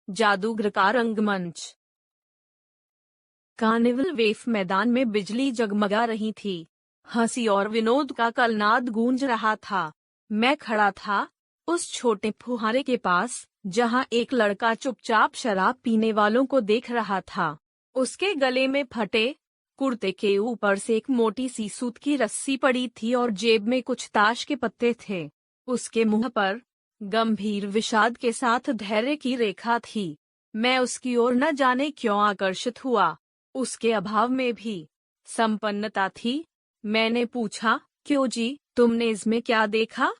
जादूगर का रंगमंच। कार्निवल वेफ मैदान में बिजली जगमगा रही थी। हंसी और विनोद का कलनाद गूंज रहा था। मैं खड़ा था उस छोटे फुहारे के पास, जहां एक लड़का चुपचाप शराब पीने वालों को देख रहा था। उसके गले में फटे कुर्ते के ऊपर से एक मोटी सी सूत की रस्सी पड़ी थी और जेब में कुछ ताश के पत्ते थे। उसके मुंह पर गंभीर विषाद के साथ धैर्य की रेखा थी। मैं उसकी ओर न जाने क्यों आकर्षित हुआ। उसके अभाव में भी संपन्नता थी। मैंने पूछा, क्यों जी, तुमने इसमें क्या देखा?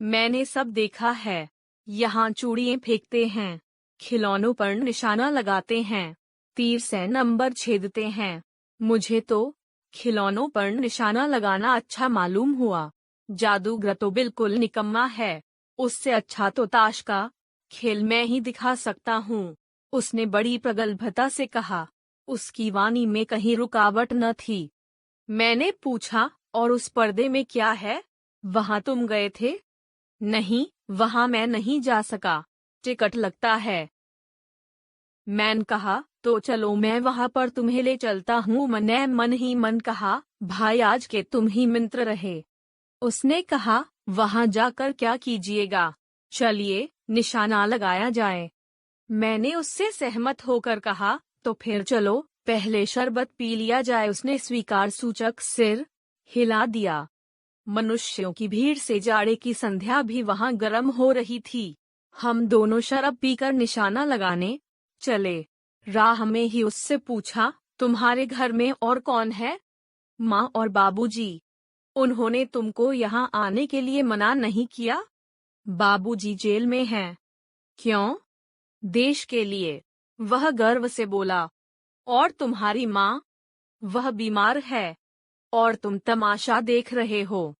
मैंने सब देखा है। यहाँ चूड़ियाँ फेंकते हैं, खिलौनों पर निशाना लगाते हैं, तीर से नंबर छेदते हैं। मुझे तो खिलौनों पर निशाना लगाना अच्छा मालूम हुआ। जादूगर तो बिल्कुल निकम्मा है। उससे अच्छा तो ताश का खेल मैं ही दिखा सकता हूँ, उसने बड़ी प्रगल्भता से कहा। उसकी वाणी में कहीं रुकावट न थी। मैंने पूछा, और उस पर्दे में क्या है? वहां तुम गए थे? नहीं, वहां मैं नहीं जा सका, टिकट लगता है। मैंने कहा, तो चलो मैं वहां पर तुम्हें ले चलता हूँ। मैंने मन ही मन कहा, भाई आज के तुम ही मित्र रहे। उसने कहा, वहां जाकर क्या कीजिएगा? चलिए निशाना लगाया जाए। मैंने उससे सहमत होकर कहा, तो फिर चलो पहले शरबत पी लिया जाए। उसने स्वीकार सूचक सिर हिला दिया। मनुष्यों की भीड़ से जाड़े की संध्या भी वहां गर्म हो रही थी। हम दोनों शराब पीकर निशाना लगाने चले। राह में ही उससे पूछा, तुम्हारे घर में और कौन है? माँ और बाबूजी। उन्होंने तुमको यहाँ आने के लिए मना नहीं किया? बाबूजी जेल में हैं। क्यों? देश के लिए, वह गर्व से बोला। और तुम्हारी माँ? वह बीमार है। और तुम तमाशा देख रहे हो।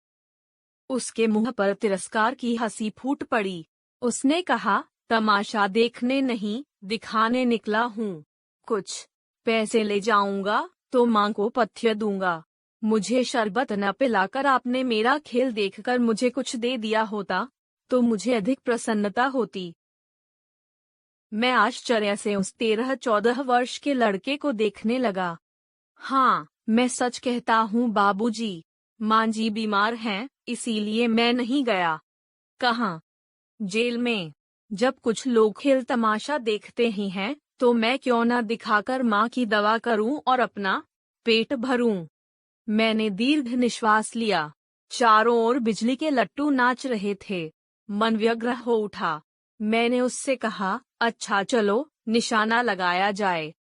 उसके मुंह पर तिरस्कार की हंसी फूट पड़ी। उसने कहा, तमाशा देखने नहीं, दिखाने निकला हूँ। कुछ पैसे ले जाऊंगा तो माँ को पथ्य दूंगा। मुझे शरबत न पिलाकर आपने मेरा खेल देखकर मुझे कुछ दे दिया होता तो मुझे अधिक प्रसन्नता होती। मैं आश्चर्य से उस 13-14 वर्ष के लड़के को देखने लगा। हाँ, मैं सच कहता हूँ बाबूजी, माँ जी बीमार हैं, इसीलिए मैं नहीं गया। कहाँ? जेल में। जब कुछ लोग खेल तमाशा देखते ही हैं, तो मैं क्यों न दिखाकर माँ की दवा करूं और अपना पेट भरूं। मैंने दीर्घ निश्वास लिया। चारों ओर बिजली के लट्टू नाच रहे थे। मन व्यग्र हो उठा। मैंने उससे कहा, अच्छा चलो निशाना लगाया जाए।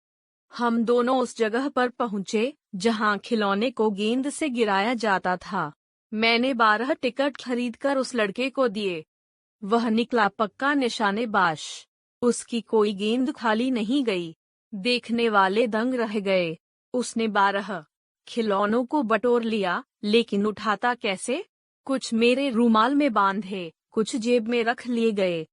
हम दोनों उस जगह पर पहुंचे जहां खिलौने को गेंद से गिराया जाता था। मैंने 12 टिकट खरीदकर उस लड़के को दिए। वह निकला पक्का निशानेबाज। उसकी कोई गेंद खाली नहीं गई। देखने वाले दंग रह गए। उसने 12 खिलौनों को बटोर लिया, लेकिन उठाता कैसे? कुछ मेरे रूमाल में बांधे, कुछ जेब में रख लिए गए।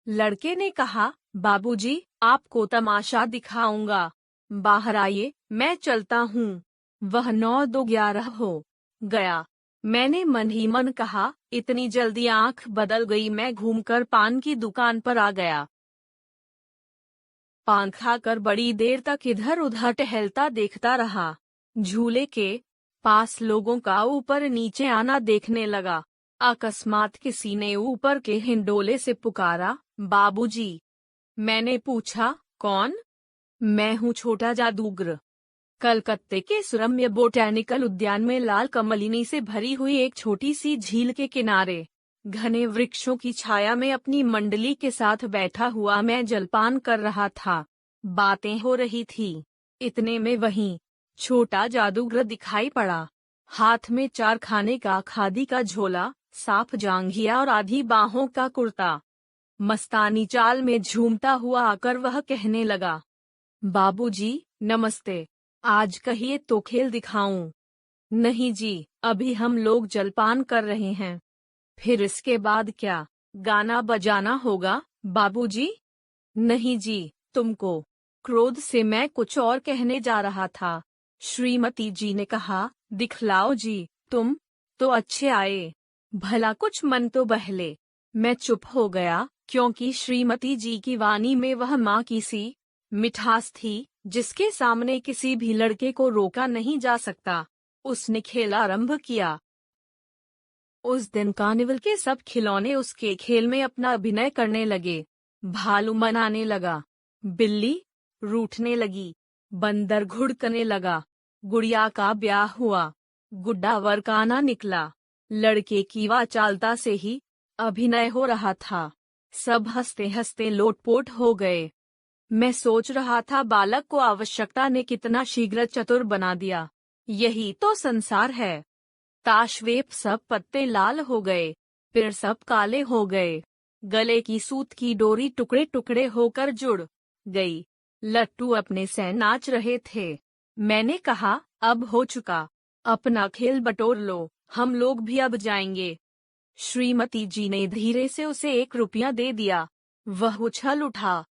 लड़के ने कहा, बाबूजी, आपको तमाशा दिखाऊंगा। बाहर आइए, मैं चलता हूँ। वह 9-2-11 हो गया। मैंने मन ही मन कहा, इतनी जल्दी आंख बदल गई। मैं घूमकर पान की दुकान पर आ गया। पान खाकर बड़ी देर तक इधर उधर टहलता देखता रहा। झूले के पास लोगों का ऊपर नीचे आना देखने लगा। अकस्मात किसी ने ऊपर के हिंडोले से पुकारा, बाबूजी। मैंने पूछा, कौन? मैं हूँ छोटा जादूगर। कलकत्ते के सुरम्य बोटैनिकल उद्यान में लाल कमलिनी से भरी हुई एक छोटी सी झील के किनारे घने वृक्षों की छाया में अपनी मंडली के साथ बैठा हुआ मैं जलपान कर रहा था। बातें हो रही थी। इतने में वहीं छोटा जादूगर दिखाई पड़ा। हाथ में 4 खाने का खादी का झोला, साफ जांघिया और आधी बाहों का कुर्ता। मस्तानी चाल में झूमता हुआ आकर वह कहने लगा, बाबूजी नमस्ते। आज कहिए तो खेल दिखाऊं? नहीं जी, अभी हम लोग जलपान कर रहे हैं। फिर इसके बाद क्या, गाना बजाना होगा बाबूजी? नहीं जी, तुमको। क्रोध से मैं कुछ और कहने जा रहा था। श्रीमती जी ने कहा, दिखलाओ जी, तुम तो अच्छे आए। भला कुछ मन तो बहले। मैं चुप हो गया। क्योंकि श्रीमती जी की वाणी में वह माँ की सी मिठास थी जिसके सामने किसी भी लड़के को रोका नहीं जा सकता। उसने खेल आरंभ किया। उस दिन कार्निवल के सब खिलौने उसके खेल में अपना अभिनय करने लगे। भालू मनाने लगा, बिल्ली रूठने लगी, बंदर घुड़कने लगा, गुड़िया का ब्याह हुआ, गुड्डा वरकाना निकला। लड़के की वाचालता से ही अभिनय हो रहा था। सब हंसते हंसते लोटपोट हो गए। मैं सोच रहा था बालक को आवश्यकता ने कितना शीघ्र चतुर बना दिया। यही तो संसार है। ताशवेप सब पत्ते लाल हो गए, फिर सब काले हो गए। गले की सूत की डोरी टुकड़े टुकड़े होकर जुड़ गई। लट्टू अपने से नाच रहे थे। मैंने कहा, अब हो चुका, अपना खेल बटोर लो, हम लोग भी अब जाएंगे। श्रीमती जी ने धीरे से उसे 1 रुपया दे दिया। वह उछल उठा।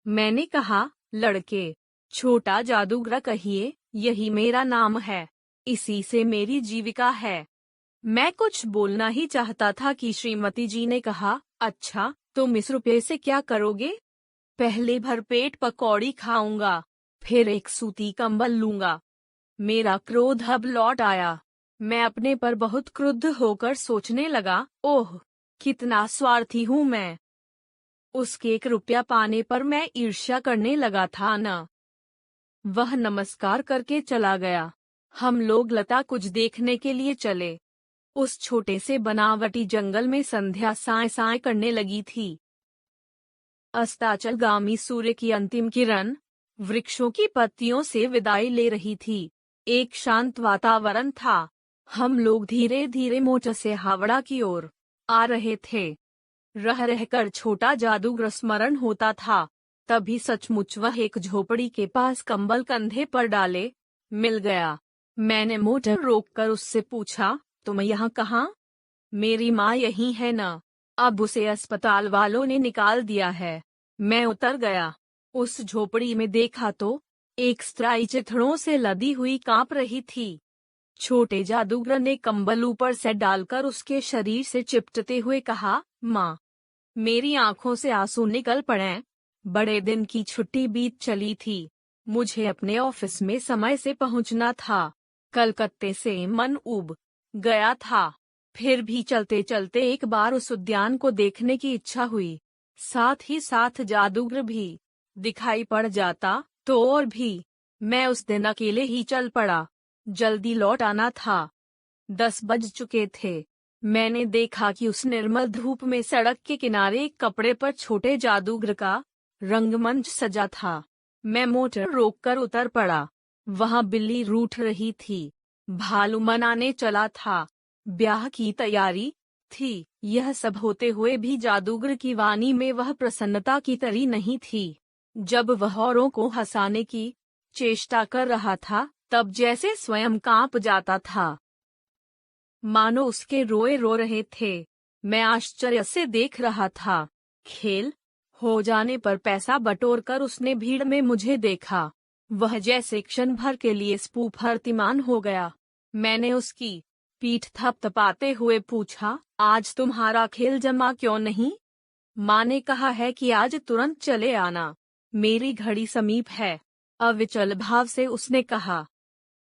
मैंने कहा, लड़के, छोटा जादूगर कहिए, यही मेरा नाम है, इसी से मेरी जीविका है। मैं कुछ बोलना ही चाहता था कि श्रीमती जी ने कहा, अच्छा, तुम इस रुपये से क्या करोगे? पहले भरपेट पकौड़ी खाऊंगा, फिर एक सूती कंबल लूंगा। मेरा क्रोध अब लौट आया। मैं अपने पर बहुत क्रुद्ध होकर सोचने लगा, ओह, कितना स्वार्थी हूँ मैं। उसके 1 रुपया पाने पर मैं ईर्ष्या करने लगा था ना। वह नमस्कार करके चला गया। हम लोग लता कुछ देखने के लिए चले। उस छोटे से बनावटी जंगल में संध्या साय साय करने लगी थी। अस्ताचलगामी सूर्य की अंतिम किरण वृक्षों की पत्तियों से विदाई ले रही थी। एक शांत वातावरण था। हम लोग धीरे धीरे मोटर से हावड़ा की ओर आ रहे थे। रह रहकर छोटा जादूगर स्मरण होता था। तभी सचमुच वह एक झोपड़ी के पास कंबल कंधे पर डाले मिल गया। मैंने मोटर रोककर उससे पूछा, तुम यहाँ कहाँ? मेरी माँ यहीं है ना? अब उसे अस्पताल वालों ने निकाल दिया है। मैं उतर गया। उस झोपड़ी में देखा तो एक स्त्री चिथड़ों से लदी हुई कांप रही थी। छोटे जादूगर ने कंबल ऊपर से डालकर उसके शरीर से चिपटते हुए कहा, माँ। मेरी आंखों से आंसू निकल पड़े। बड़े दिन की छुट्टी बीत चली थी। मुझे अपने ऑफिस में समय से पहुंचना था। कलकत्ते से मन उब गया था। फिर भी चलते चलते एक बार उस उद्यान को देखने की इच्छा हुई। साथ ही साथ जादूगर भी दिखाई पड़ जाता तो और भी। मैं उस दिन अकेले ही चल पड़ा। जल्दी लौट आना था। 10 बज चुके थे। मैंने देखा कि उस निर्मल धूप में सड़क के किनारे एक कपड़े पर छोटे जादूगर का रंगमंच सजा था। मैं मोटर रोककर उतर पड़ा। वहां बिल्ली रूठ रही थी। भालू मनाने चला था। ब्याह की तैयारी थी। यह सब होते हुए भी जादूगर की वाणी में वह प्रसन्नता की तरी नहीं थी। जब वह औरों को हंसाने की चेष्टा कर रहा था, तब जैसे स्वयं कांप जाता था, मानो उसके रोए रो रहे थे। मैं आश्चर्य से देख रहा था। खेल हो जाने पर पैसा बटोरकर उसने भीड़ में मुझे देखा। वह जैसे क्षण भर के लिए स्फूर्तिमान हो गया। मैंने उसकी पीठ थपथपाते हुए पूछा, आज तुम्हारा खेल जमा क्यों नहीं? माँ ने कहा है कि आज तुरंत चले आना। मेरी घड़ी समीप है। अविचल भाव से उसने कहा।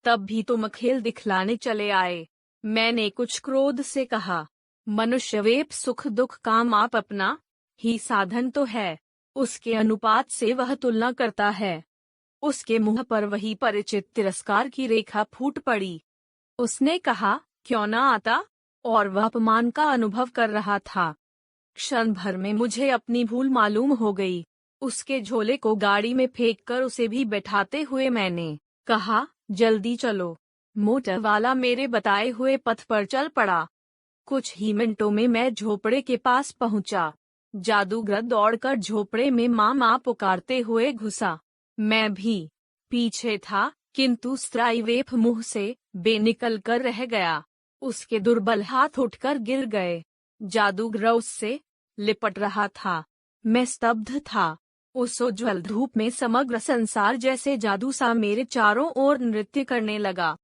तब भी तुम खेल दिखलाने चले आए। मैंने कुछ क्रोध से कहा, मनुष्य वेप सुख दुख का माप अपना ही साधन तो है। उसके अनुपात से वह तुलना करता है। उसके मुंह पर वही परिचित तिरस्कार की रेखा फूट पड़ी। उसने कहा, क्यों ना आता? और वह अपमान का अनुभव कर रहा था। क्षण भर में मुझे अपनी भूल मालूम हो गई। उसके झोले को गाड़ी में फेंककर उसे भी बैठाते हुए मैंने कहा, जल्दी चलो। मोटर वाला मेरे बताए हुए पथ पर चल पड़ा। कुछ ही मिनटों में मैं झोपड़े के पास पहुंचा। जादूगर दौड़कर झोपड़े में माँ माँ पुकारते हुए घुसा। मैं भी पीछे था, किंतु स्त्राइवेप मुंह से बेनिकल कर रह गया। उसके दुर्बल हाथ उठकर गिर गए। जादूगर उससे लिपट रहा था। मैं स्तब्ध था। उस उज्ज्वल धूप में समग्र संसार जैसे जादू सा मेरे चारों ओर नृत्य करने लगा।